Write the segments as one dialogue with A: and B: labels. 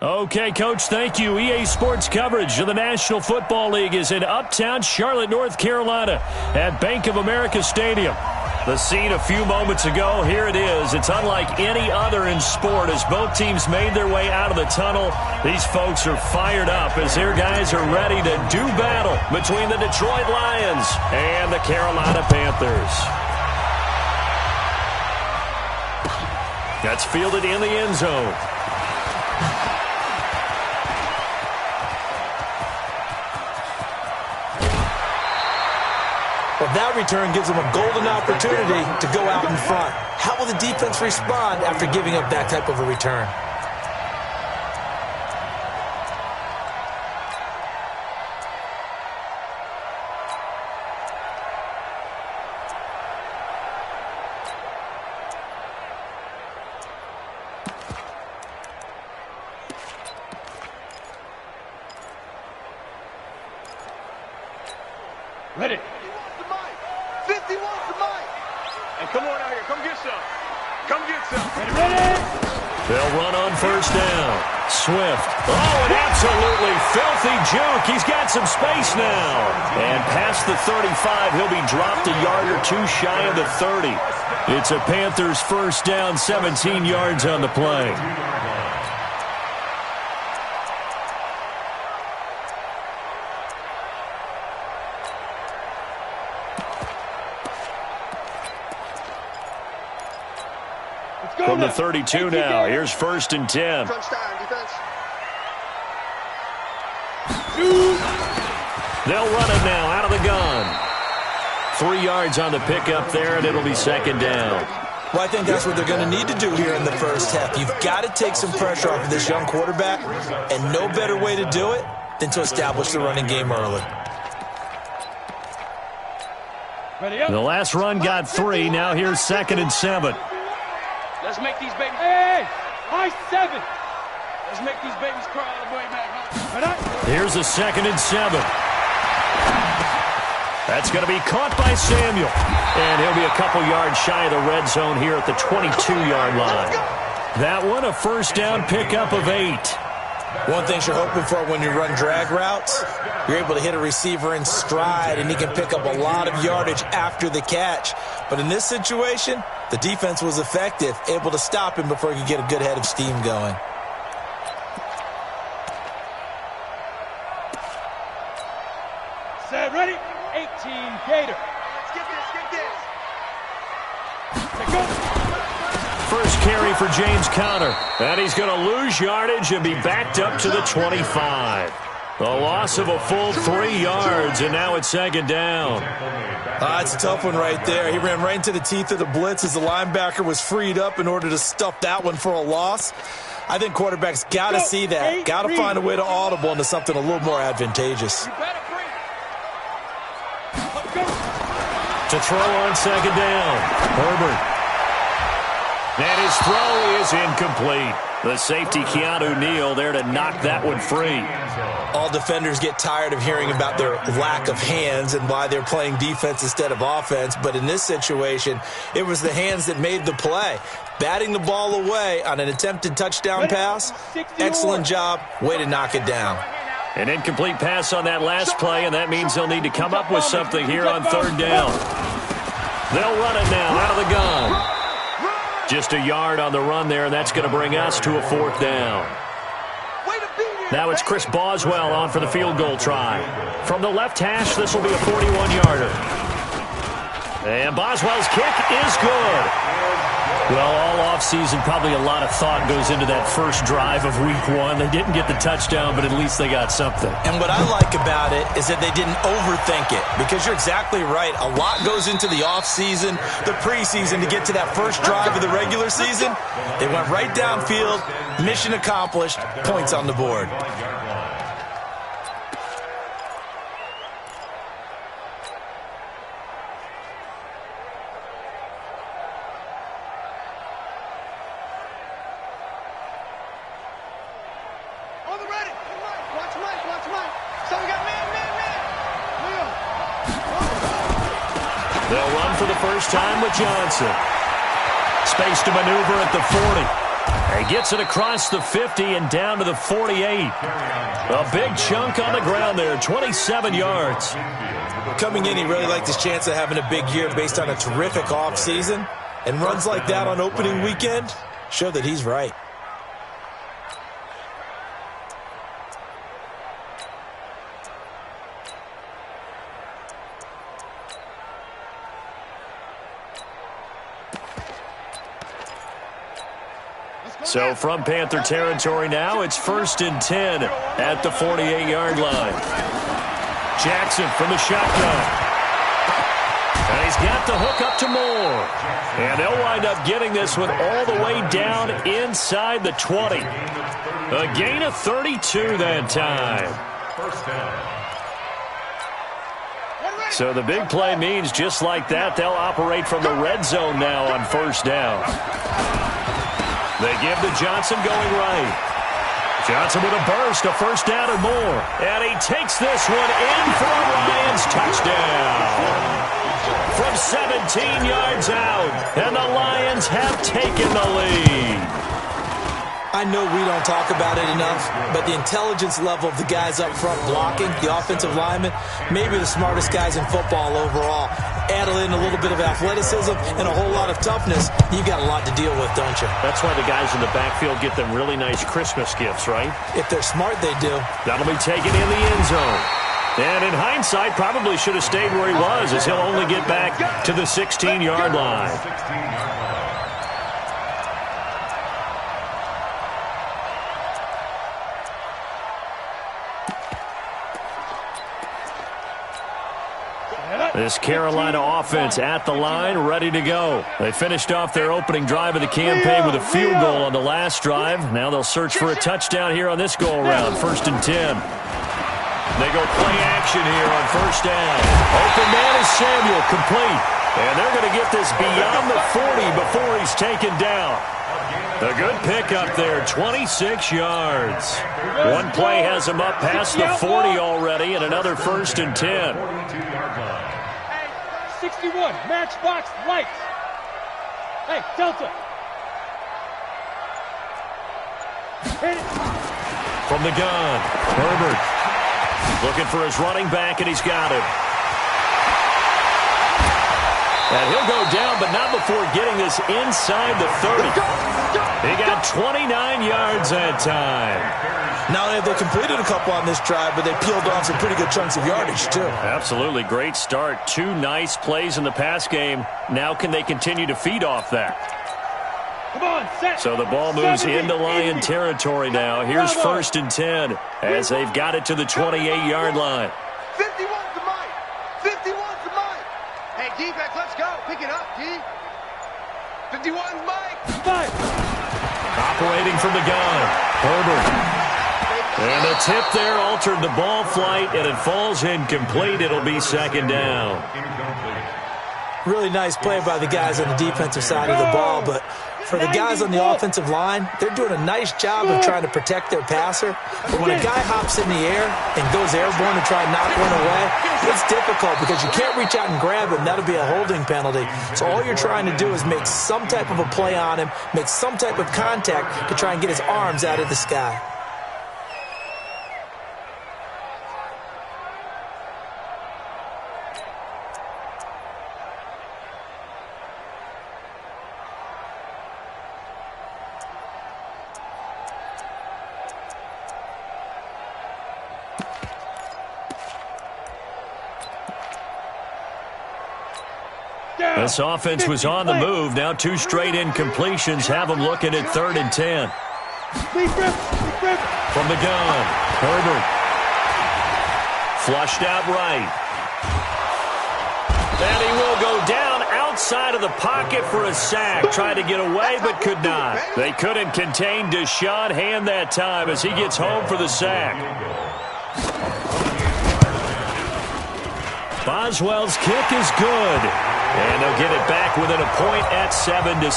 A: Okay, Coach, thank you. EA Sports coverage of the National Football League is in uptown Charlotte, North Carolina at Bank of America Stadium. The scene a few moments ago, here it is. It's unlike any other in sport as both teams made their way out of the tunnel. These folks are fired up as their guys are ready to do battle between the Detroit Lions and the Carolina Panthers. That's fielded in the end zone.
B: Well, that return gives them a golden opportunity to go out in front. How will the defense respond after giving up that type of a return?
C: Ready. 50 wants the mic. And come on out here. Come get some. Come get some.
A: Ready. They'll run on first down. Swift. Oh, an absolutely filthy juke. He's got some space now. And past the 35, he'll be dropped a yard or two shy of the 30. It's a Panthers first down, 17 yards on the play. From the 32 now, here's 1st and 10. They'll run it now out of the gun. 3 yards on the pickup there, and it'll be 2nd down.
B: Well, I think that's what they're going to need to do here in the first half. You've got to take some pressure off of this young quarterback, and no better way to do it than to establish the running game early.
A: The last run got 3. Now here's 2nd and 7.
C: Let's make these babies. Hey, high 7. Let's make these babies cry all the way back.
A: Here's a 2nd and 7. That's going to be caught by Samuel. And he'll be a couple yards shy of the red zone here at the 22-yard line. That one, a first down pickup of 8.
B: One thing you're hoping for when you run drag routes, you're able to hit a receiver in stride, and he can pick up a lot of yardage after the catch. But in this situation, the defense was effective, able to stop him before he could get a good head of steam going.
C: Set, ready? 18, Gator. Let's get this, get this.
A: First carry for James Conner. And he's going to lose yardage and be backed up to the 25. A loss of a full 3 yards, and now it's 2nd down.
B: It's a tough one right there. He ran right into the teeth of the blitz as the linebacker was freed up in order to stuff that one for a loss. I think quarterbacks got to see that. Got to find a way to audible into something a little more advantageous.
A: To throw on 2nd down. Herbert. And his throw is incomplete. The safety, Keanu Neal, there to knock that one free.
B: All defenders get tired of hearing about their lack of hands and why they're playing defense instead of offense. But in this situation, it was the hands that made the play. Batting the ball away on an attempted touchdown pass. Excellent job. Way to knock it down.
A: An incomplete pass on that last play, and that means they'll need to come up with something here on 3rd down. They'll run it now out of the gun. Just a yard on the run there, and that's going to bring us to a 4th down. Now it's Chris Boswell on for the field goal try. From the left hash, this will be a 41-yarder. And Boswell's kick is good. Well, all offseason, probably a lot of thought goes into that first drive of week 1. They didn't get the touchdown, but at least they got something.
B: And what I like about it is that they didn't overthink it, because you're exactly right. A lot goes into the offseason, the preseason to get to that first drive of the regular season. They went right downfield, mission accomplished, points on the board.
A: They'll run for the first time with Johnson. Space to maneuver at the 40. He gets it across the 50 and down to the 48. A big chunk on the ground there, 27 yards.
B: Coming in, he really liked his chance of having a big year based on a terrific offseason. And runs like that on opening weekend show that he's right.
A: So from Panther territory now, it's 1st and 10 at the 48-yard line. Jackson from the shotgun. And he's got the hook up to Moore. And they'll wind up getting this one all the way down inside the 20. A gain of 32 that time. So the big play means just like that, they'll operate from the red zone now on 1st down. They give to Johnson going right. Johnson with a burst, a 1st down and more. And he takes this one in for a Lions touchdown. From 17 yards out, and the Lions have taken the lead.
B: I know we don't talk about it enough, but the intelligence level of the guys up front blocking, the offensive linemen, maybe the smartest guys in football overall. Add in a little bit of athleticism and a whole lot of toughness, you got a lot to deal with, don't you?
A: That's why the guys in the backfield get them really nice Christmas gifts, right?
B: If they're smart, they do.
A: That'll be taken in the end zone. And in hindsight, probably should have stayed where he was, as he'll only get back to the 16-yard line. This Carolina offense at the line, ready to go. They finished off their opening drive of the campaign with a field goal on the last drive. Now they'll search for a touchdown here on this go-around, 1st and 10. They go play action here on 1st down. Open man is Samuel, complete. And they're going to get this beyond the 40 before he's taken down. A good pickup there, 26 yards. One play has him up past the 40 already, and another 1st and 10.
C: 61, matchbox lights. Hey, Delta. Hit it.
A: From the gun, Herbert looking for his running back, and he's got him. And he'll go down, but not before getting this inside the 30. He got 29 yards that time.
B: Not only have they completed a couple on this drive, but they peeled off some pretty good chunks of yardage, too.
A: Absolutely. Great start. 2 nice plays in the pass game. Now can they continue to feed off that?
C: Come on, set.
A: So the ball moves into Lion territory now. Here's 1st and 10 as they've got it to the 28-yard line.
D: 51's the mic. 51's the mic. Hey, defense, let's go. Pick it up, D. 51's mic.
C: 5.
A: Operating from the gun, Herbert. And a tip there altered the ball flight, and it falls incomplete. It'll be 2nd down.
B: Really nice play by the guys on the defensive side of the ball, but for the guys on the offensive line, they're doing a nice job of trying to protect their passer. But when a guy hops in the air and goes airborne to try and knock one away, it's difficult because you can't reach out and grab him. That'll be a holding penalty. So all you're trying to do is make some type of a play on him, make some type of contact to try and get his arms out of the sky.
A: This offense was on the move. Now 2 straight incompletions have them looking at 3rd and 10. From the gun, Herbert. Flushed out right. And he will go down outside of the pocket for a sack. Tried to get away, but could not. They couldn't contain Deshaun Hand that time as he gets home for the sack. Boswell's kick is good. And they'll get it back within a point at 7-6.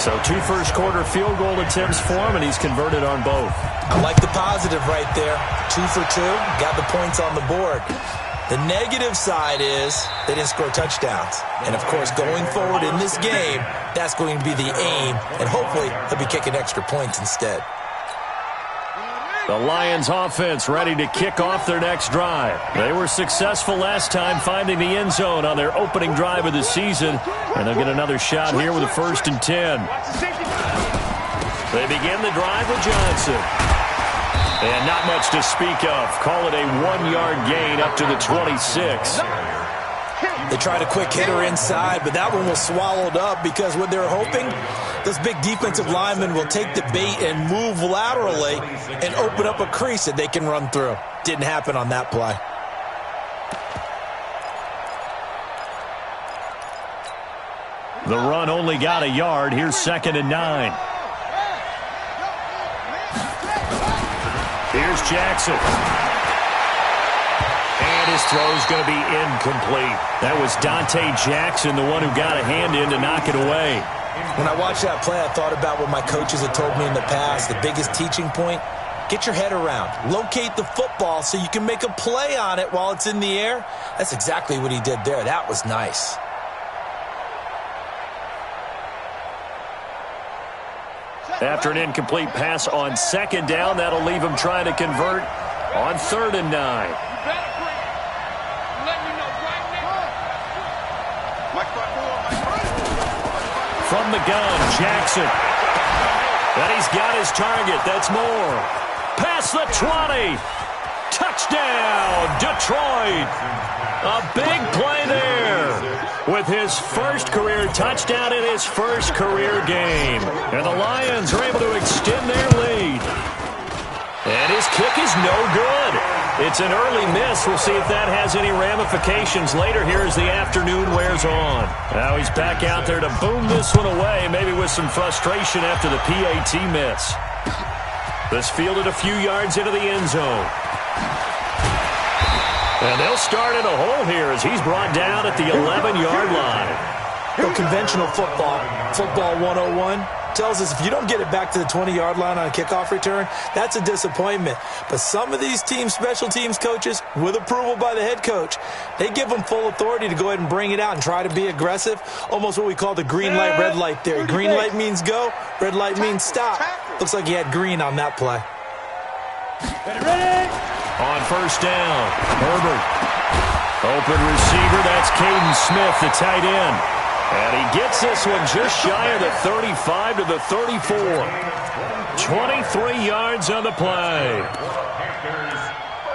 A: So 2 first-quarter field goal attempts for him, and he's converted on both.
B: I like the positive right there. 2 for 2, got the points on the board. The negative side is they didn't score touchdowns. And, of course, going forward in this game, that's going to be the aim. And hopefully he'll be kicking extra points instead.
A: The Lions offense ready to kick off their next drive. They were successful last time finding the end zone on their opening drive of the season. And they'll get another shot here with a 1st and 10. They begin the drive with Johnson. And not much to speak of. Call it a 1-yard gain up to the 26.
B: They tried a quick hitter inside, but that one was swallowed up because what they're hoping, those big defensive linemen will take the bait and move laterally and open up a crease that they can run through. Didn't happen on that play.
A: The run only got a yard. Here's 2nd and 9. Here's Jackson. And his throw's going to be incomplete. That was Dante Jackson, the one who got a hand in to knock it away.
B: When I watched that play, I thought about what my coaches had told me in the past. The biggest teaching point, get your head around. Locate the football so you can make a play on it while it's in the air. That's exactly what he did there. That was nice.
A: After an incomplete pass on 2nd down, that'll leave him trying to convert on 3rd and 9. From the gun, Jackson. And he's got his target. That's Moore. Past the 20. Touchdown, Detroit. A big play there with his first career touchdown in his first career game. And the Lions are able to extend their lead. And his kick is no good. It's an early miss. We'll see if that has any ramifications later here as the afternoon wears on. Now he's back out there to boom this one away, maybe with some frustration after the PAT miss. This fielded a few yards into the end zone. And they'll start in a hole here as he's brought down at the 11-yard line.
B: Well, conventional football 101, tells us if you don't get it back to the 20-yard line on a kickoff return, that's a disappointment. But some of these teams, special teams coaches, with approval by the head coach, they give them full authority to go ahead and bring it out and try to be aggressive, almost what we call the green light, red light theory. Green light means go, red light means stop. Looks like he had green on that play.
C: Ready?
A: On 1st down, Herbert. Open receiver, that's Caden Smith, the tight end. And he gets this one just shy of the 35 to the 34. 23 yards on the play.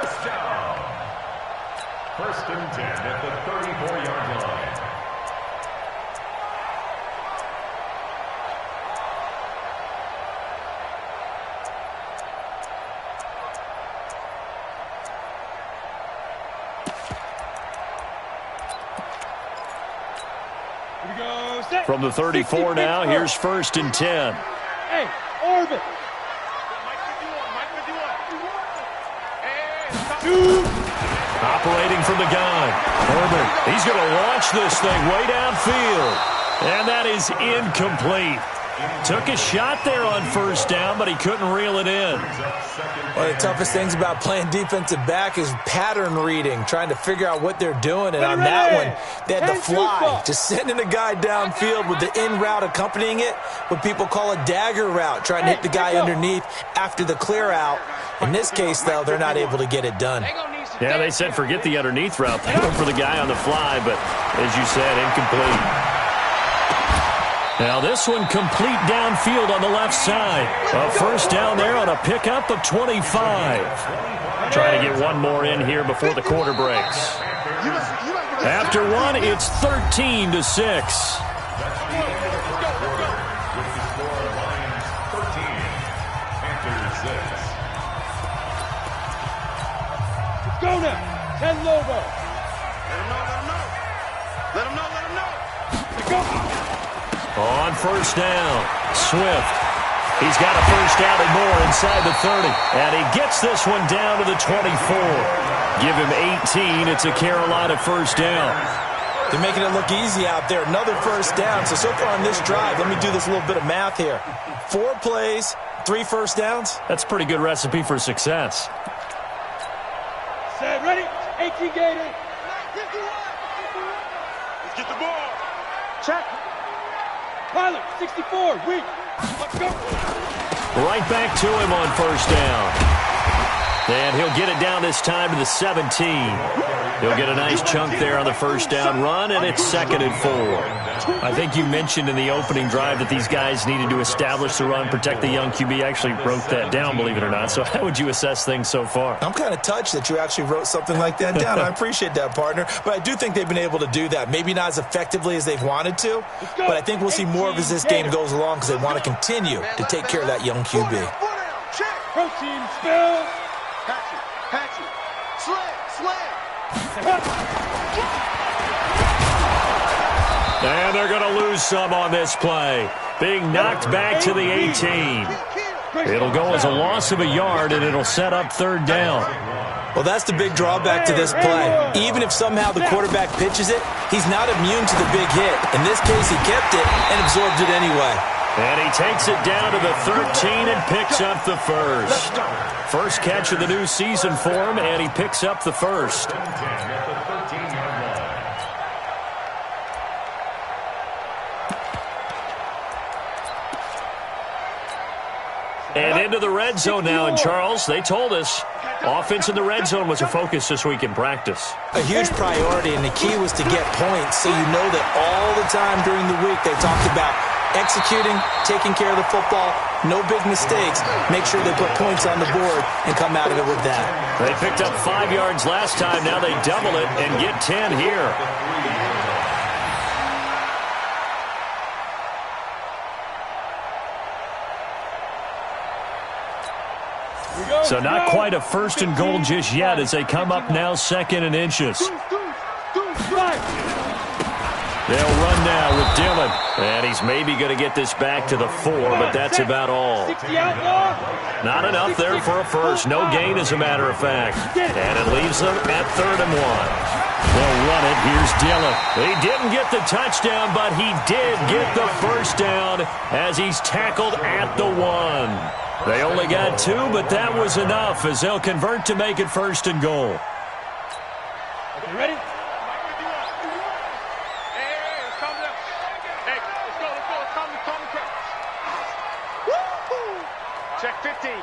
E: First down. 1st and 10 at the 34-yard line.
A: From the 34 now, here's 1st and 10.
C: Hey, Orbit.
A: Operating from the gun. Herbert, he's going to launch this thing way downfield. And that is incomplete. Took a shot there on 1st down, but he couldn't reel it in.
B: One of the toughest things about playing defensive back is pattern reading, trying to figure out what they're doing. And on that one, they had to fly, just sending a guy downfield with the in route accompanying it, what people call a dagger route, trying to hit the guy underneath after the clear out. In this case, though, they're not able to get it done.
A: Yeah, they said forget the underneath route. They went for the guy on the fly, but as you said, incomplete. Now this one complete downfield on the left side. A 1st down there on a pickup of 25. Trying to get one more in here before the quarter breaks. After one, it's 13-6.
C: Go now. 10 Lobo.
D: Let him know.
C: Go.
A: On 1st down, Swift. He's got a 1st down and more inside the 30. And he gets this one down to the 24. Give him 18. It's a Carolina 1st down.
B: They're making it look easy out there. Another 1st down. So far on this drive, let me do this little bit of math here. 4 plays, 3 1st downs.
A: That's a pretty good recipe for success.
C: Set, ready, 18 Gator.
D: 51. Let's get the ball.
C: Check. Pilot, 64, weak. Let's go.
A: Right back to him on first down. And he'll get it down this time to the 17. He'll get a nice chunk there on the first down run, and it's 2nd and 4. I think you mentioned in the opening drive that these guys needed to establish the run, protect the young QB. I actually wrote that down, believe it or not. So how would you assess things so far?
B: I'm kind of touched that you actually wrote something like that down. I appreciate that, partner. But I do think they've been able to do that. Maybe not as effectively as they've wanted to, but I think we'll see more of as this game goes along because they want to continue to take care of that young QB.
C: Protein spill.
D: Patchy. Slam.
A: And they're going to lose some on this play. Being knocked back to the 18. It'll go as a loss of a yard, and it'll set up 3rd down.
B: Well, that's the big drawback to this play. Even if somehow the quarterback pitches it, he's not immune to the big hit. In this case, he kept it and absorbed it anyway.
A: And he takes it down to the 13 and picks up the first. First catch of the new season for him, and he picks up the first. And into the red zone now, and Charles, they told us offense in the red zone was a focus this week in practice.
B: A huge priority, and the key was to get points, so you know that all the time during the week they talked about executing, taking care of the football, no big mistakes, make sure they put points on the board and come out of it with that.
A: They picked up 5 yards last time, now they double it and get 10 here. So not quite a 1st and goal just yet as they come up now 2nd and inches. They'll run now with Dillon. And he's maybe going to get this back to the 4, but that's about all. Not enough there for a first. No gain, as a matter of fact. And it leaves them at 3rd and 1. They'll run it. Here's Dillon. He didn't get the touchdown, but he did get the first down as he's tackled at the 1. They only got 2, but that was enough as they'll convert to make it 1st and goal.
C: Okay, ready?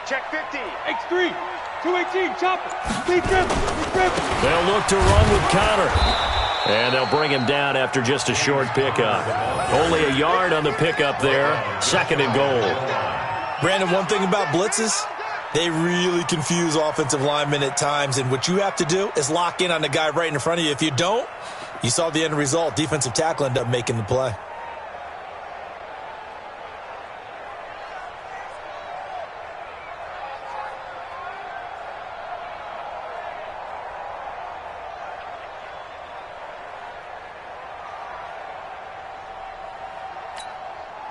D: Check 50.
C: X3, 218, chopper. Speed dribble.
A: They'll look to run with Connor. And they'll bring him down after just a short pickup. Only a yard on the pickup there. 2nd and goal.
B: Brandon, one thing about blitzes, they really confuse offensive linemen at times, and what you have to do is lock in on the guy right in front of you. If you don't, you saw the end result. Defensive tackle ended up making the play.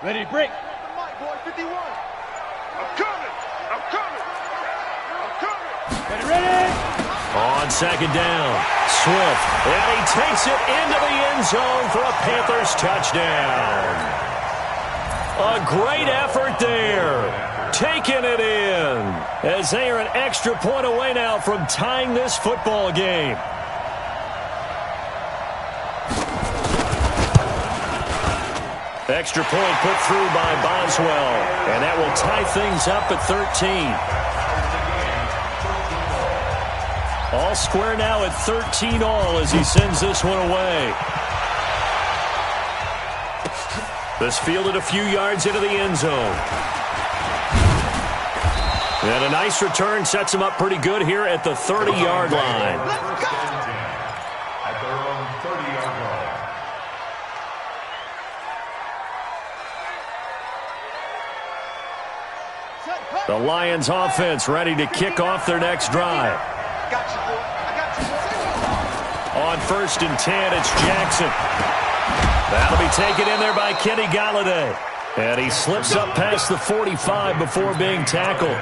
C: Ready to break.
D: 51. I'm coming.
C: Ready.
A: On 2nd down, Swift. And he takes it into the end zone for a Panthers touchdown. A great effort there. Taking it in as they are an extra point away now from tying this football game. Extra point put through by Boswell. And that will tie things up at 13. All square now at 13 all as he sends this one away. This fielded a few yards into the end zone. And a nice return sets him up pretty good here at the 30-yard line.
E: At their own 30-yard line.
A: The Lions offense ready to kick off their next drive. On 1st and 10, it's Jackson. That'll be taken in there by Kenny Galladay. And he slips up past the 45 before being tackled.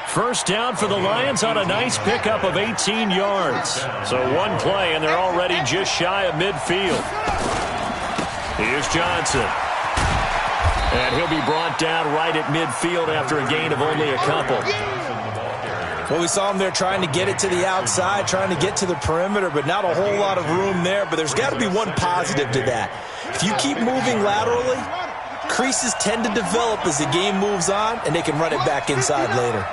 A: First down for the Lions on a nice pickup of 18 yards. So one play, and they're already just shy of midfield. Here's Johnson. And he'll be brought down right at midfield after a gain of only a couple.
B: Well, we saw him there trying to get it to the outside, trying to get to the perimeter, but not a whole lot of room there. But there's got to be one positive to that. If you keep moving laterally, creases tend to develop as the game moves on, and they can run it back inside later.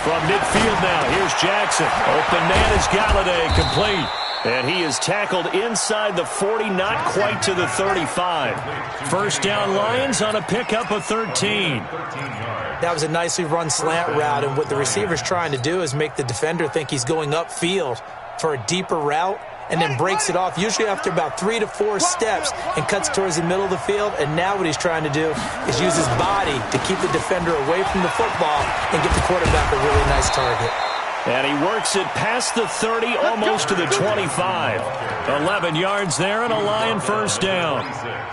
A: From midfield now, here's Jackson. Open man is Galladay, complete. And he is tackled inside the 40, not quite to the 35. First down Lions on a pickup of 13.
B: That was a nicely run slant route, and what the receiver's trying to do is make the defender think he's going upfield for a deeper route, and then breaks it off, usually after about 3 to 4 steps, and cuts towards the middle of the field. And now what he's trying to do is use his body to keep the defender away from the football and get the quarterback a really nice target.
A: And he works it past the 30, almost to the 25. 11 yards there and a Lion first down.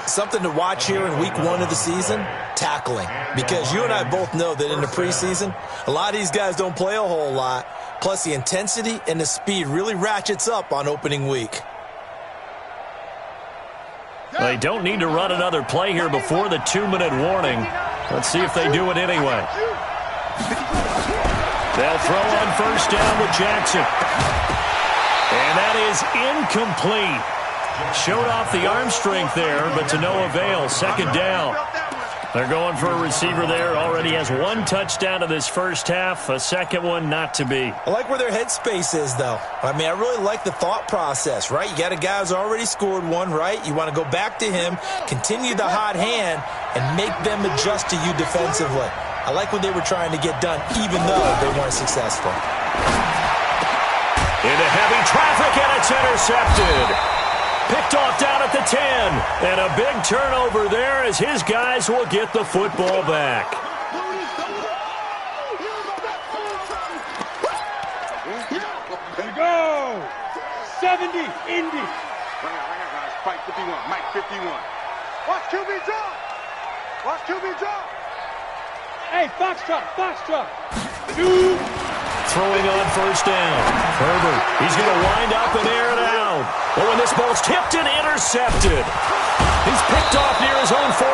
B: Something to watch here in week 1 of the season, tackling. Because you and I both know that in the preseason, a lot of these guys don't play a whole lot. Plus, the intensity and the speed really ratchets up on opening week.
A: They don't need to run another play here before the 2-minute warning. Let's see if they do it anyway. They'll throw on first down with Jackson. And that is incomplete. Showed off the arm strength there, but to no avail. Second down. They're going for a receiver there. Already has 1 touchdown in this first half. A second one not to be.
B: I like where their headspace is, though. I mean, I really like the thought process, right? You got a guy who's already scored 1, right? You want to go back to him, continue the hot hand, and make them adjust to you defensively. I like what they were trying to get done, even though they weren't successful.
A: Into heavy traffic, and it's intercepted. Picked off down at the 10. And a big turnover there as his guys will get the football back.
C: There you go. 70, Indy. Right here, guys. Fight 51. Mike 51.
D: Watch QB drop. Watch QB drop.
C: Hey, Foxtrot, Foxtrot.
A: Throwing on first down. Herbert, he's going to wind up and air it out. Oh, and this ball's tipped and intercepted. He's picked off near his own 48.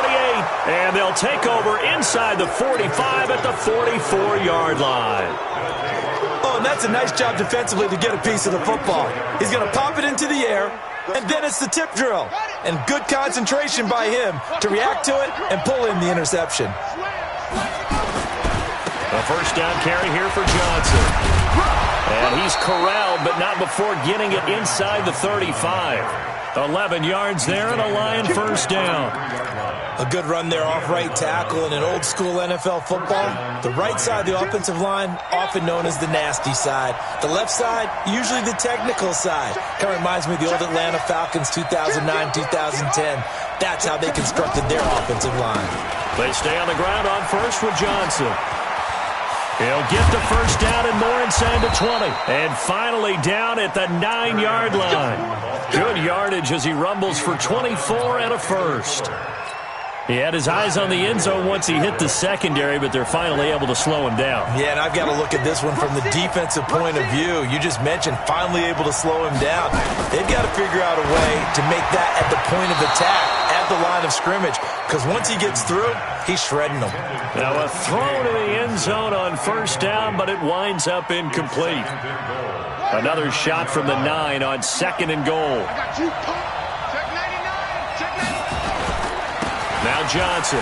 A: And they'll take over inside the 45 at the 44-yard line.
B: Oh, and that's a nice job defensively to get a piece of the football. He's going to pop it into the air, and then it's the tip drill. And good concentration by him to react to it and pull in the interception.
A: A first down carry here for Johnson. And he's corralled, but not before getting it inside the 35. 11 yards there and a Lion first down.
B: A good run there off right tackle in an old-school NFL football. The right side of the offensive line, often known as the nasty side. The left side, usually the technical side. Kind of reminds me of the old Atlanta Falcons 2009-2010. That's how they constructed their offensive line.
A: They stay on the ground on first with Johnson. He'll get the first down and more inside the 20. And finally down at the 9-yard line. Good yardage as he rumbles for 24 and a first. He had his eyes on the end zone once he hit the secondary, but they're finally able to slow him down.
B: Yeah, and I've got to look at this one from the defensive point of view. You just mentioned finally able to slow him down. They've got to figure out a way to make that at the point of attack, at the line of scrimmage, because once he gets through, he's shredding them.
A: Now a throw to the end zone on first down, but it winds up incomplete. Another shot from the 9 on second and goal. Now Johnson.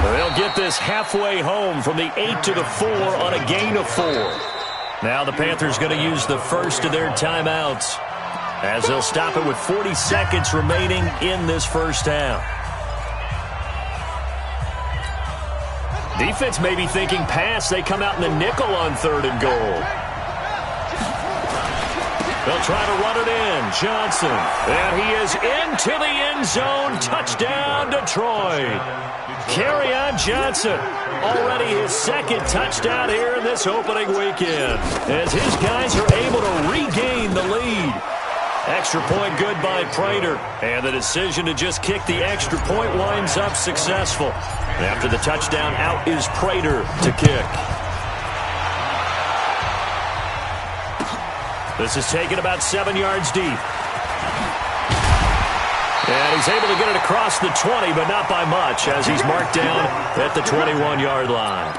A: They'll get this halfway home from the 8 to the 4 on a gain of 4. Now the Panthers going to use the first of their timeouts as they'll stop it with 40 seconds remaining in this first half. Defense may be thinking pass. They come out in the nickel on third and goal. They'll try to run it in. Johnson. And he is into the end zone. Touchdown, Detroit. Kerryon Johnson. Already his second touchdown here in this opening weekend, as his guys are able to regain the lead. Extra point good by Prater. And the decision to just kick the extra point winds up successful. And after the touchdown, out is Prater to kick. This is taken about 7 yards deep. And he's able to get it across the 20, but not by much, as he's marked down at the 21-yard line.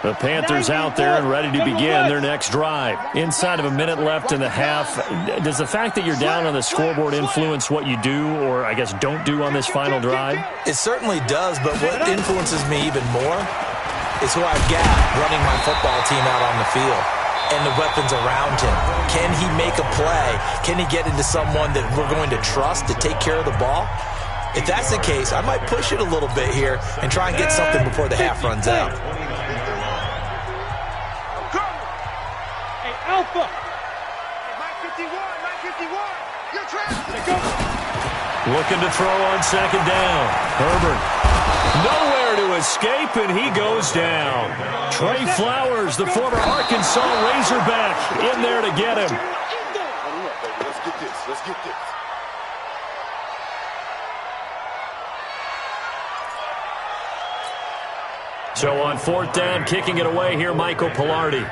A: The Panthers out there and ready to begin their next drive. Inside of a minute left in the half, does the fact that you're down on the scoreboard influence what you do or, I guess, don't do on this final drive?
B: It certainly does, but what influences me even more is who I've got running my football team out on the field and the weapons around him. Can he make a play? Can he get into someone that we're going to trust to take care of the ball? If that's the case, I might push it a little bit here and try and get something before the half runs out.
C: Alpha!
D: Mike 51, Mike 51, you're trapped.
A: Looking to throw on second down. Herbert. Nowhere to escape, and he goes down. Trey Flowers, the former Arkansas Razorback, in there to get him.
C: Let's get this. Let's get this.
A: So on fourth down, kicking it away here, Michael Pilardi.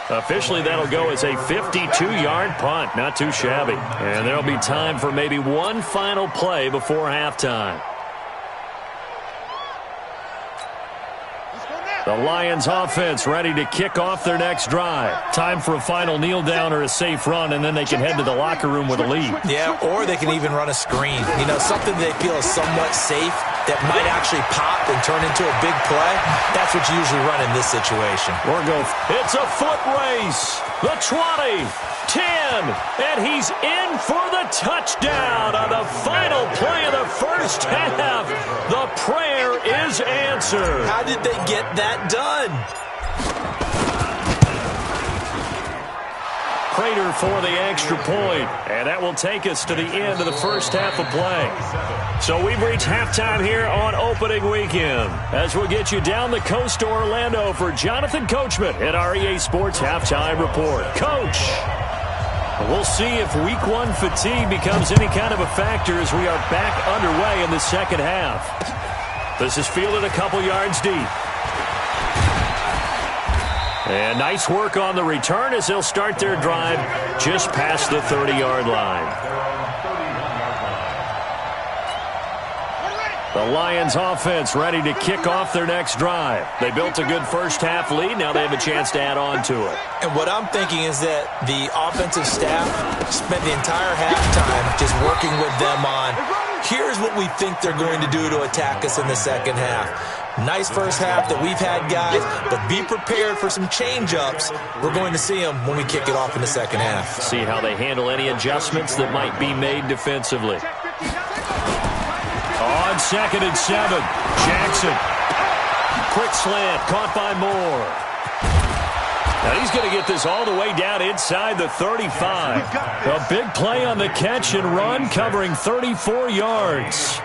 A: Officially, that'll go as a 52-yard punt. Not too shabby. And there'll be time for maybe one final play before halftime. The Lions offense ready to kick off their next drive. Time for a final kneel down or a safe run, and then they can head to the locker room with a lead.
B: Yeah, or they can even run a screen. You know, something they feel is somewhat safe that might actually pop and turn into a big play. That's what you usually run in this situation.
A: Or go. It's a foot race. The 20, 10, and he's in for the touchdown on the final play of the first half. The prayer is answered.
B: How did they get that done?
A: Prater for the extra point, and that will take us to the end of the first half of play. So we've reached halftime here on opening weekend, as we'll get you down the coast to Orlando for Jonathan Coachman at our EA Sports Halftime Report. Coach, we'll see if week one fatigue becomes any kind of a factor as we are back underway in the second half. This is fielded a couple yards deep. And nice work on the return as they'll start their drive just past the 30-yard line. The Lions offense ready to kick off their next drive. They built a good first half lead. Now they have a chance to add on to it.
B: And what I'm thinking is that the offensive staff spent the entire halftime just working with them on, here's what we think they're going to do to attack us in the second half. Nice first half that we've had, guys, but be prepared for some change-ups. We're going to see them when we kick it off in the second half.
A: See how they handle any adjustments that might be made defensively. On 2nd and 7, Jackson. Quick slant, caught by Moore. Now he's going to get this all the way down inside the 35. A big play on the catch and run, covering 34 yards.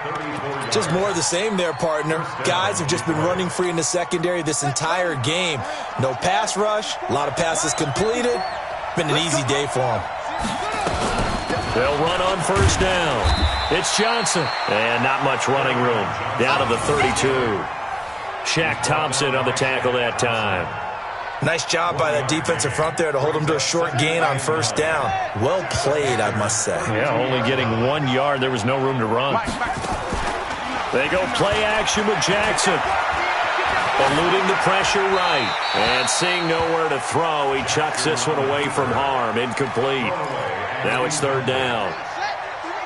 B: Just more of the same there, partner. Guys have just been running free in the secondary this entire game. No pass rush, a lot of passes completed. Been an easy day for them.
A: They'll run on first down. It's Johnson. And not much running room. Down to the 32. Shaq Thompson on the tackle that time.
B: Nice job by that defensive front there to hold them to a short gain on first down. Well played, I must say.
A: Yeah, only getting 1 yard. There was no room to run. They go play action with Jackson. Eluding the pressure right. And seeing nowhere to throw, he chucks this one away from harm. Incomplete. Now it's third down.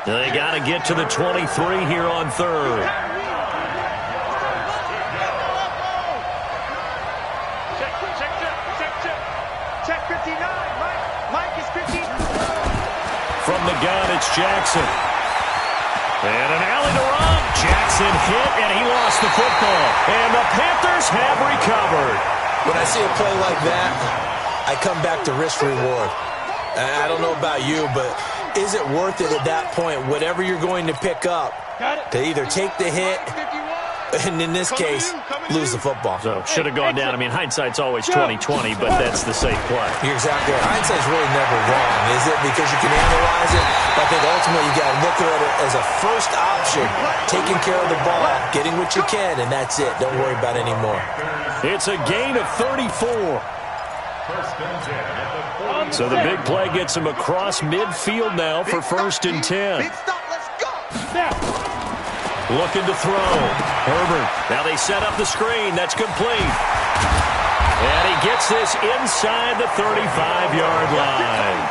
A: They got to get to the 23 here on third.
D: Check 59. Mike is 50.
A: From the gun, it's Jackson. And an alley to run. Jackson hit, and he lost the football. And the Panthers have recovered.
B: When I see a play like that, I come back to risk reward. I don't know about you, but is it worth it at that point, whatever you're going to pick up, to either take the hit, and in this case, lose the football?
A: So, should have gone down. I mean, hindsight's always 20/20, but that's the safe play.
B: You're exactly right. Hindsight's really never wrong, is it? Because you can analyze it, but I think ultimately you got to look at it as a first option, taking care of the ball, getting what you can, and that's it. Don't worry about it anymore.
A: It's a gain of 34.
E: First and 10 at the
A: So the big play gets him across midfield now for 1st and 10.
D: Big stop, let's go.
A: Looking to throw. Herbert. Now they set up the screen. That's complete. And he gets this inside the 35-yard line.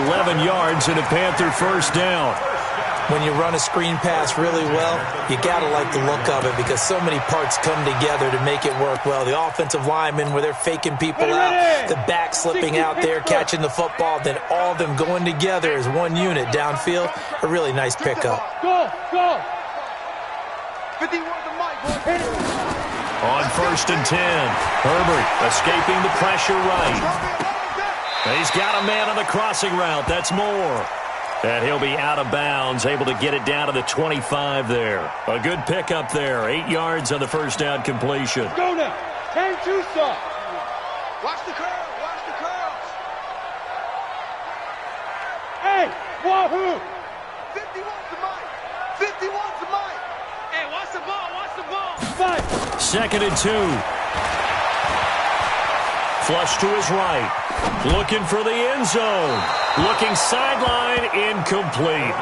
A: 11 yards and a Panther 1st down.
B: When you run a screen pass really well, you got to like the look of it because so many parts come together to make it work well. The offensive linemen, where they're faking people out, the back slipping out there, catching the football, then all of them going together as one unit downfield. A really nice pickup.
C: Go, go.
D: 51 to Mike, boys.
A: On 1st and 10, Herbert escaping the pressure right. He's got a man on the crossing route. That's Moore. And he'll be out of bounds, able to get it down to the 25 there. A good pickup there. 8 yards on the 1st down completion.
C: Go now. 10-2 stop.
D: Watch the curls, watch the curls.
C: Hey, wahoo.
D: 51 to Mike. 51 to Mike. Hey, watch the ball, watch the ball.
C: 5.
A: 2nd and 2. Flush to his right. Looking for the end zone. Looking sideline, incomplete.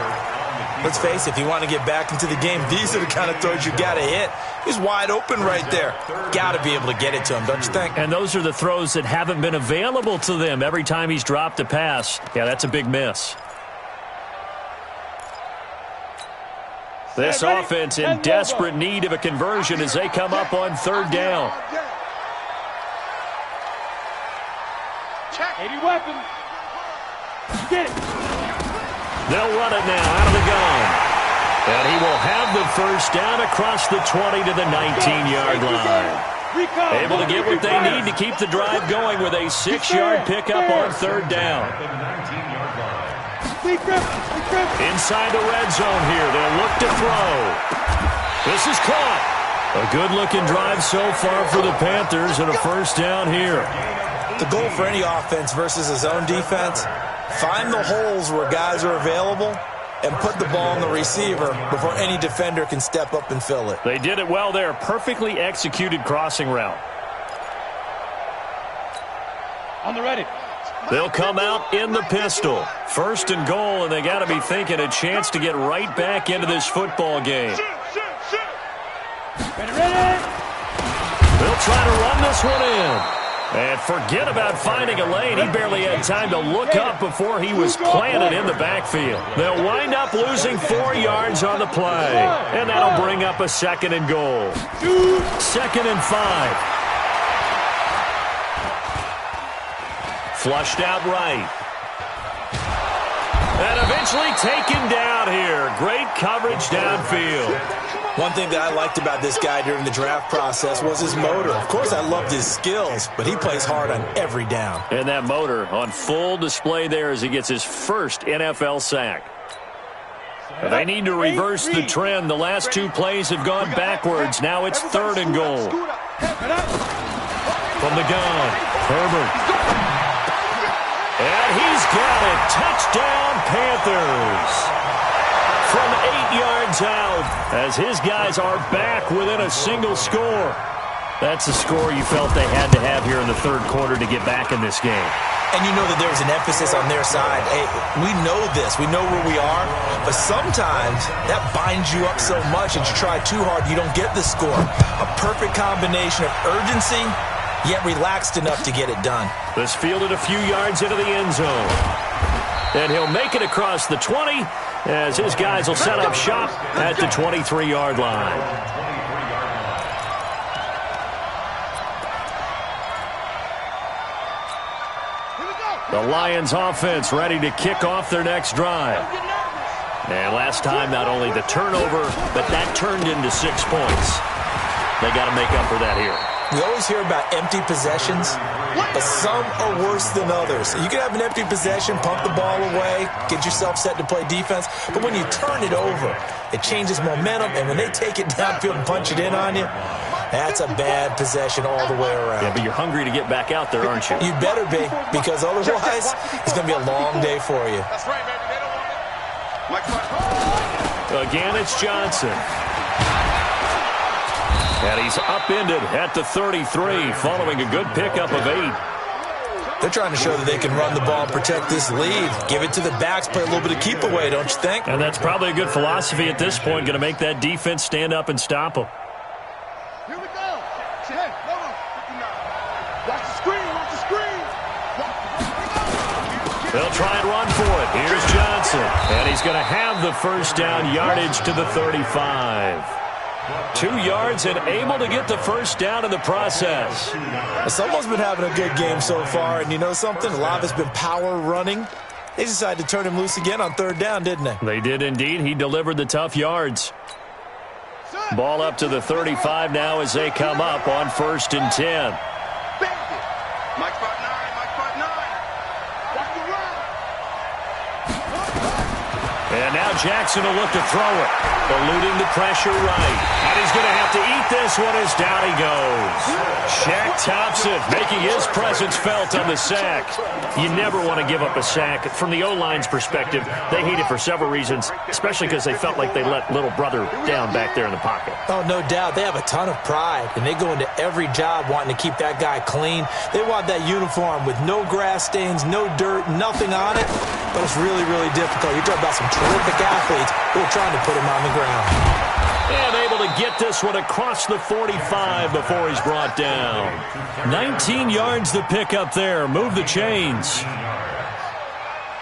B: Let's face it, if you want to get back into the game, these are the kind of throws you got to hit. He's wide open right there. Got to be able to get it to him, don't you think?
A: And those are the throws that haven't been available to them every time he's dropped a pass. Yeah, that's a big miss. This offense in desperate need of a conversion as they come up on 3rd down.
C: 80 weapons. Get it.
A: They'll run it now out of the gun. And he will have the 1st down across the 20 to the 19-yard line. Able to get what they need to keep the drive going with a 6-yard pickup on 3rd down. Inside the red zone here. They'll look to throw. This is caught. A good-looking drive so far for the Panthers and a 1st down here.
B: The goal for any offense versus his own defense, find the holes where guys are available and put the ball on the receiver before any defender can step up and fill it.
A: They did it well there. Perfectly executed crossing route.
C: On the ready.
A: They'll come out in the pistol. 1st and goal, and they got to be thinking a chance to get right back into this football game.
C: Ready, ready.
A: They'll try to run this one in. And forget about finding a lane. He barely had time to look up before he was planted in the backfield. They'll wind up losing 4 yards on the play. And that'll bring up a 2nd and goal. 2nd and 5. Flushed out right. And eventually taken down here. Great coverage downfield.
B: One thing that I liked about this guy during the draft process was his motor. Of course, I loved his skills, but he plays hard on every down.
A: And that motor on full display there as he gets his 1st NFL sack. They need to reverse the trend. The last 2 plays have gone backwards. Now it's 3rd and goal. From the gun, Herbert. And he's got it. Touchdown, Panthers. From 8 yards out, as his guys are back within a single score. That's a score you felt they had to have here in the 3rd quarter to get back in this game.
B: And you know that there's an emphasis on their side. Hey, we know this. We know where we are. But sometimes that binds you up so much that you try too hard, you don't get the score. A perfect combination of urgency, yet relaxed enough to get it done.
A: This fielded a few yards into the end zone. And he'll make it across the 20 as his guys will set up shop at the 23-yard line. The Lions offense ready to kick off their next drive. And last time, not only the turnover, but that turned into 6 points. They got to make up for that here.
B: We always hear about empty possessions, but some are worse than others. You can have an empty possession, pump the ball away, get yourself set to play defense, but when you turn it over, it changes momentum, and when they take it downfield and punch it in on you, that's a bad possession all the way around.
A: Yeah, but you're hungry to get back out there, aren't you?
B: You better be, because otherwise, it's going to be a long day for you.
D: That's right, baby. They don't want it.
A: Again, it's Johnson. And he's upended at the 33 following a good pickup of 8.
B: They're trying to show that they can run the ball and protect this lead. Give it to the backs, play a little bit of keep away, don't you think?
A: And that's probably a good philosophy at this point, going to make that defense stand up and stop them.
D: Here we go. 10, no, 59. Watch the screen, watch the screen.
A: They'll try and run for it. Here's Johnson. And he's going to have the first down, yardage to the 35. 2 yards and able to get the first down in the process.
B: Someone's been having a good game so far, and you know something? A lot of it's been power running. They decided to turn him loose again on 3rd down, didn't they?
A: They did indeed. He delivered the tough yards. Ball up to the 35 now as they come up on 1st and 10.
D: Mike spot 9, Mike spot 9. Watch the run.
A: And now Jackson will look to throw it. Eluding the pressure right. And he's going to have to eat this one as down he goes. Shaq Thompson making his presence felt on the sack. You never want to give up a sack. From the O-line's perspective, they hate it for several reasons, especially because they felt like they let little brother down back there in the pocket.
B: Oh, no doubt. They have a ton of pride, and they go into every job wanting to keep that guy clean. They want that uniform with no grass stains, no dirt, nothing on it. But it's really, really difficult. You're talking about some terrific athletes who are trying to put him on the ground.
A: And able to get this one across the 45 before he's brought down. 19 yards to pick up there. Move the chains.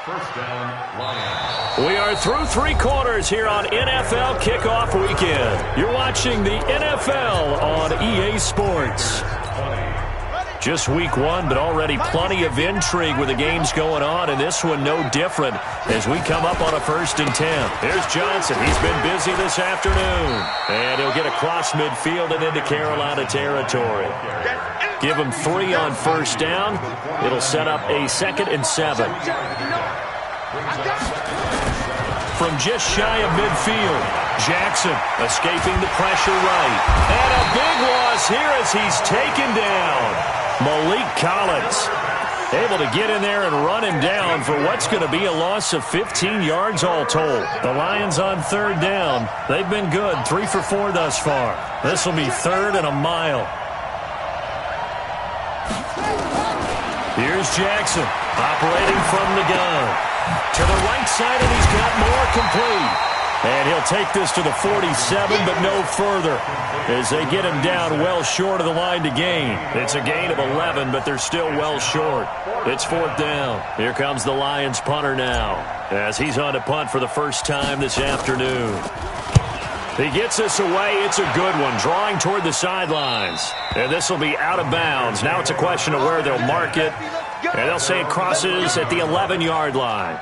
E: First down, Lions.
A: We are through 3 quarters here on NFL Kickoff Weekend. You're watching the NFL on EA Sports. Just week 1, but already plenty of intrigue with the games going on, and this one no different as we come up on a 1st and 10. Here's Johnson. He's been busy this afternoon, and he'll get across midfield and into Carolina territory. Give him 3 on 1st down. It'll set up a 2nd and 7. From just shy of midfield, Jackson escaping the pressure right. And a big loss here as he's taken down. Malik Collins able to get in there and run him down for what's going to be a loss of 15 yards all told. The Lions on 3rd down. They've been good, 3 for 4 thus far. This will be 3rd and a mile. Here's Jackson operating from the gun. To the right side, and he's got more complete. And he'll take this to the 47, but no further as they get him down well short of the line to gain. It's a gain of 11, but they're still well short. It's 4th down. Here comes the Lions punter now as he's on to punt for the first time this afternoon. He gets this away. It's a good one, drawing toward the sidelines. And this will be out of bounds. Now it's a question of where they'll mark it. And they'll say it crosses at the 11-yard line.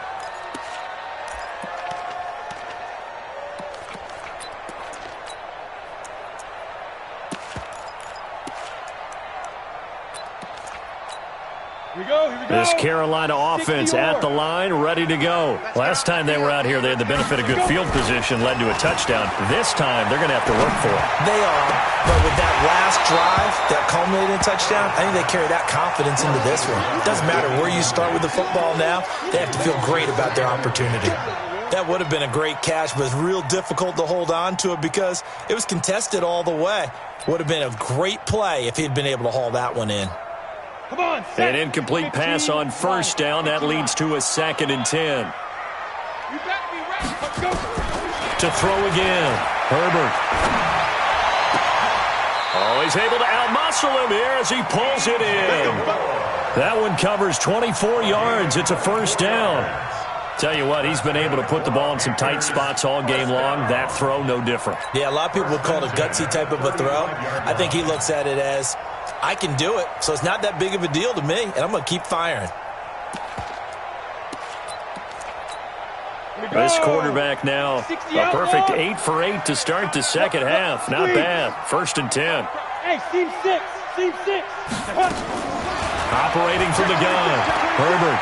A: This Carolina offense at the line, ready to go. Last time they were out here, they had the benefit of good field position, led to a touchdown. This time, they're going to have to work for it.
B: They are, but with that last drive that culminated in a touchdown, I think they carry that confidence into this one. It doesn't matter where you start with the football now. They have to feel great about their opportunity. That would have been a great catch, but it's real difficult to hold on to it because it was contested all the way. Would have been a great play if he had been able to haul that one in.
C: Come on,
A: An incomplete pass on 1st down. That leads to a 2nd and 10.
C: You better be ready. Let's go.
A: To throw again. Herbert. Oh, he's able to outmuscle him here as he pulls it in. That one covers 24 yards. It's a 1st down. Tell you what, he's been able to put the ball in some tight spots all game long. That throw, no different.
B: Yeah, a lot of people would call it a gutsy type of a throw. I think he looks at it as, I can do it, so it's not that big of a deal to me, and I'm going to keep firing.
A: This quarterback now, a perfect 8 for 8 to start the second half. Not bad. 1st and 10.
C: Hey, team 6. Team 6.
A: Operating from the gun. Herbert.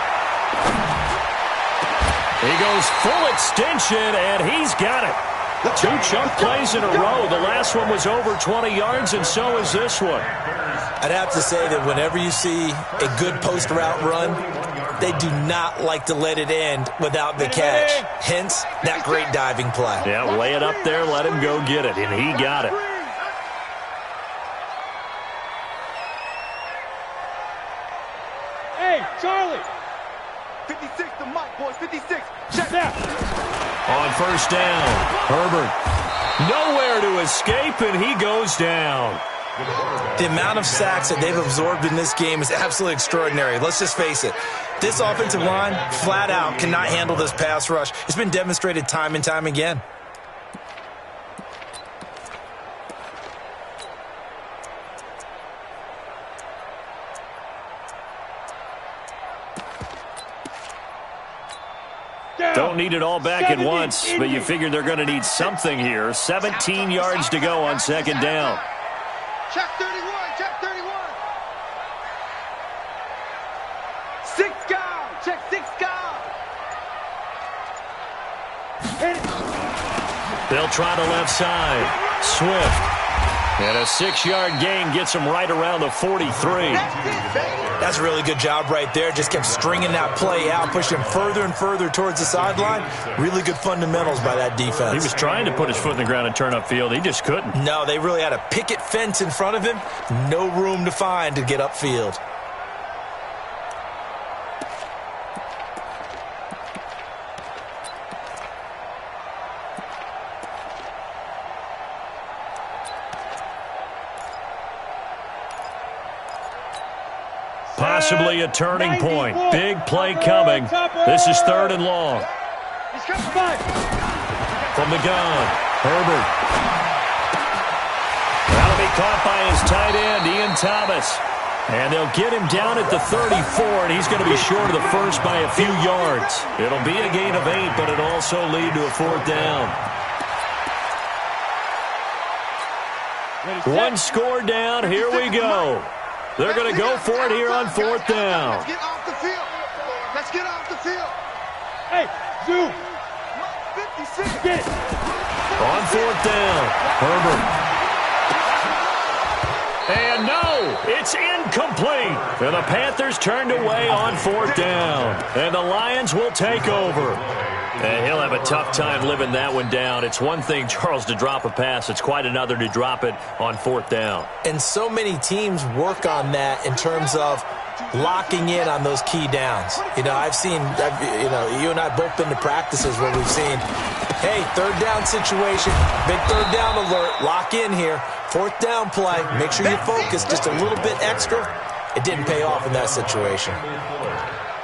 A: He goes full extension, and he's got it. 2 chunk plays in a row. The last one was over 20 yards, and so is this one.
B: I'd have to say that whenever you see a good post route run, they do not like to let it end without the catch. Hence, that great diving play.
A: Yeah, lay it up there, let him go get it, and he got it.
C: Hey, Hey, Charlie.
D: 56 to Mike, boys. 56. Check that.
A: On first down, Herbert. Nowhere to escape, and he goes down.
B: The amount of sacks that they've absorbed in this game is absolutely extraordinary. Let's just face it. This offensive line, flat out, cannot handle this pass rush. It's been demonstrated time and time again.
A: Don't need it all back at once, but you figure they're going to need something here. 17 yards to go on second down.
D: Check 31. Check 31. 6 guard. Check 6 guard.
A: They'll try the left side. Swift. And a 6-yard gain gets him right around the 43.
B: That's a really good job right there. Just kept stringing that play out, pushing him further and further towards the sideline. Really good fundamentals by that defense.
A: He was trying to put his foot in the ground and turn upfield. He just couldn't.
B: No, they really had a picket fence in front of him. No room to find to get upfield.
A: Possibly a turning point. Big play coming. This is 3rd and long. From the gun, Herbert. That'll be caught by his tight end, Ian Thomas. And they'll get him down at the 34, and he's going to be short of the first by a few yards. It'll be a gain of 8, but it'll also lead to a 4th down. One score down. Here we go. They're going to go for it here on 4th down.
D: Let's get off the field. Let's get off the field.
C: Hey, zoom.
D: 56.
C: Get it.
A: On 4th down, Herbert. And no, it's incomplete. And the Panthers turned away on 4th down. And the Lions will take over. And he'll have a tough time living that one down. It's one thing, Charles, to drop a pass. It's quite another to drop it on 4th down.
B: And so many teams work on that in terms of locking in on those key downs. You know, you and I both been to practices where we've seen, hey, 3rd down situation, big 3rd down alert, lock in here, 4th down play, make sure you focus just a little bit extra. It didn't pay off in that situation.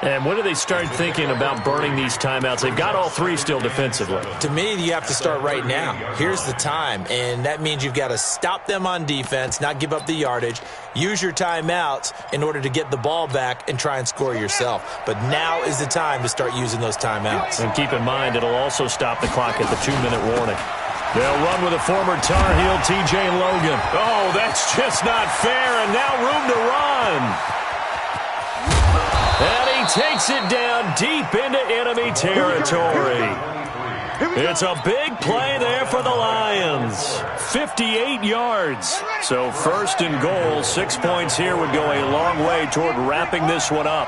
A: And when do they start thinking about burning these timeouts? They've got all 3 still defensively.
B: To me, you have to start right now. Here's the time, and that means you've got to stop them on defense, not give up the yardage, use your timeouts in order to get the ball back and try and score yourself. But now is the time to start using those timeouts.
A: And keep in mind, it'll also stop the clock at the 2-minute warning. They'll run with a former Tar Heel, T.J. Logan. Oh, that's just not fair, and now room to run. And he takes it down deep into enemy territory. It's a big play there for the Lions. 58 yards. So 1st and goal, 6 points here would go a long way toward wrapping this one up.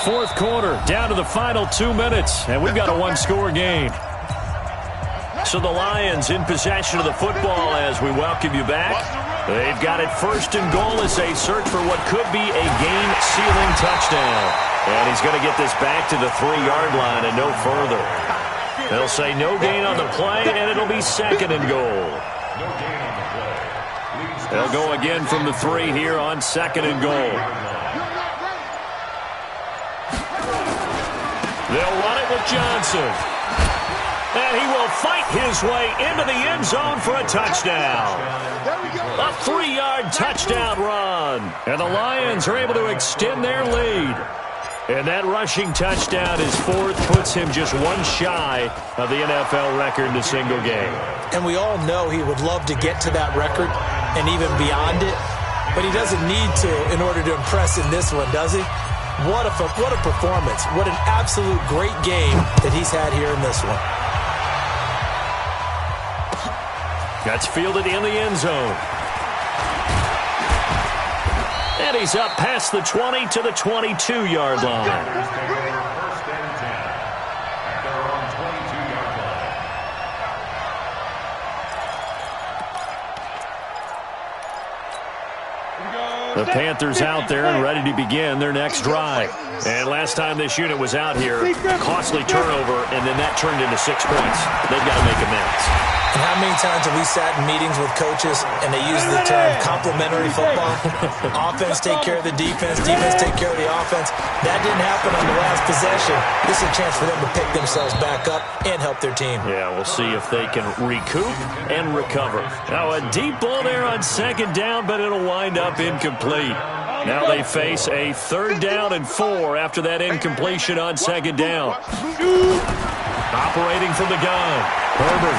A: Fourth quarter, down to the final 2 minutes, and we've got a 1-score game. So the Lions in possession of the football as we welcome you back. They've got it 1st and goal as they search for what could be a game-sealing touchdown. And he's going to get this back to the 3-yard line and no further. They'll say no gain on the play, and it'll be 2nd and goal. They'll go again from the 3 here on 2nd and goal. They'll run it with Johnson. And he will fight his way into the end zone for a touchdown. A 3-yard touchdown run. And the Lions are able to extend their lead. And that rushing touchdown is 4th, puts him just one shy of the NFL record in a single game.
B: And we all know he would love to get to that record and even beyond it. But he doesn't need to in order to impress in this one, does he? What a performance. What an absolute great game that he's had here in this one.
A: That's fielded in the end zone. And he's up past the 20 to the 22-yard line. The Panthers out there and ready to begin their next drive. And last time this unit was out here, costly turnover, and then that turned into 6 points. They've got to make amends.
B: And how many times have we sat in meetings with coaches and they use the term complementary football? Offense take care of the defense, defense take care of the offense. That didn't happen on the last possession. This is a chance for them to pick themselves back up and help their team.
A: Yeah, we'll see if they can recoup and recover. Now a deep ball there on second down, but it'll wind up incomplete. Now they face a 3rd down and 4 after that incompletion on second down. Operating from the gun, Herbert.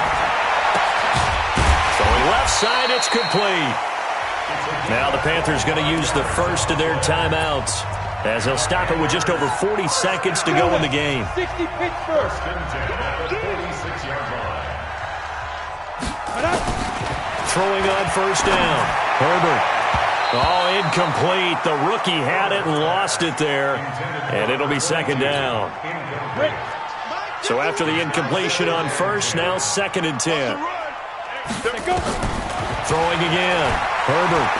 A: Throwing left side, it's complete. Now the Panthers going to use the first of their timeouts as they'll stop it with just over 40 seconds to go in the game.
C: 60 pitch first.
A: Throwing on first down, Herbert. Oh, incomplete. The rookie had it and lost it there, and it'll be second down. So after the incompletion on first, now 2nd and 10. Throwing again, Herbert.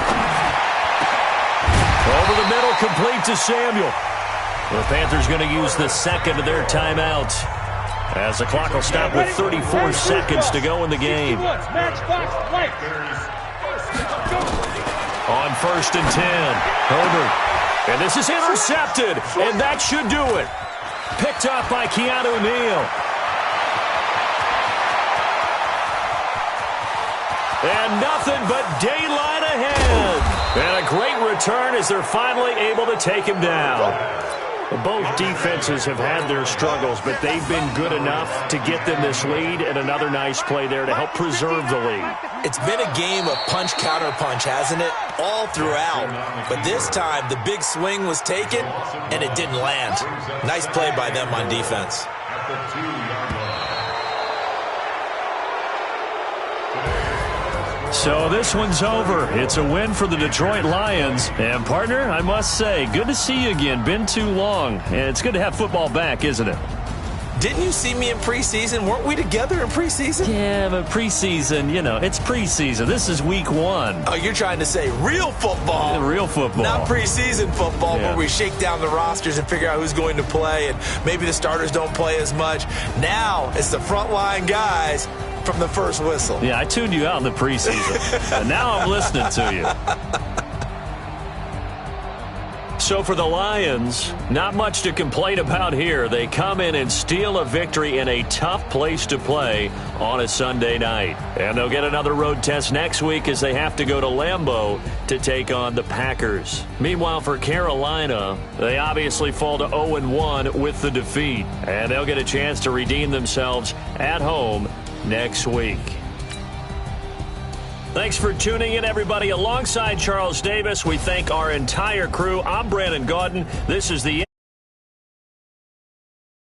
A: Over the middle, complete to Samuel. The Panthers going to use the second of their timeouts as the clock will stop with 34 seconds to go in the game. On 1st and 10, Herbert. And this is intercepted, and that should do it. Picked up by Keanu Neal. And nothing but daylight ahead. And a great return as they're finally able to take him down. Both defenses have had their struggles, but they've been good enough to get them this lead, and another nice play there to help preserve the lead.
B: It's been a game of punch-counter-punch, hasn't it? All throughout. But this time, the big swing was taken, and it didn't land. Nice play by them on defense.
E: At the 2-yard line.
A: So this one's over. It's a win for the Detroit Lions. And, partner, I must say, good to see you again. Been too long. And it's good to have football back, isn't it?
B: Didn't you see me in preseason? Weren't we together in preseason?
A: Yeah, but preseason, you know, it's preseason. This is week 1.
B: Oh, you're trying to say real football.
A: Yeah, real football.
B: Not preseason football where we shake down the rosters and figure out who's going to play, and maybe the starters don't play as much. Now it's the frontline guys from the first whistle.
A: Yeah, I tuned you out in the preseason. And now I'm listening to you. So for the Lions, not much to complain about here. They come in and steal a victory in a tough place to play on a Sunday night. And they'll get another road test next week as they have to go to Lambeau to take on the Packers. Meanwhile, for Carolina, they obviously fall to 0-1 with the defeat. And they'll get a chance to redeem themselves at home next week. Thanks for tuning in, everybody. Alongside Charles Davis, we thank our entire crew. I'm Brandon Gaudin. This is the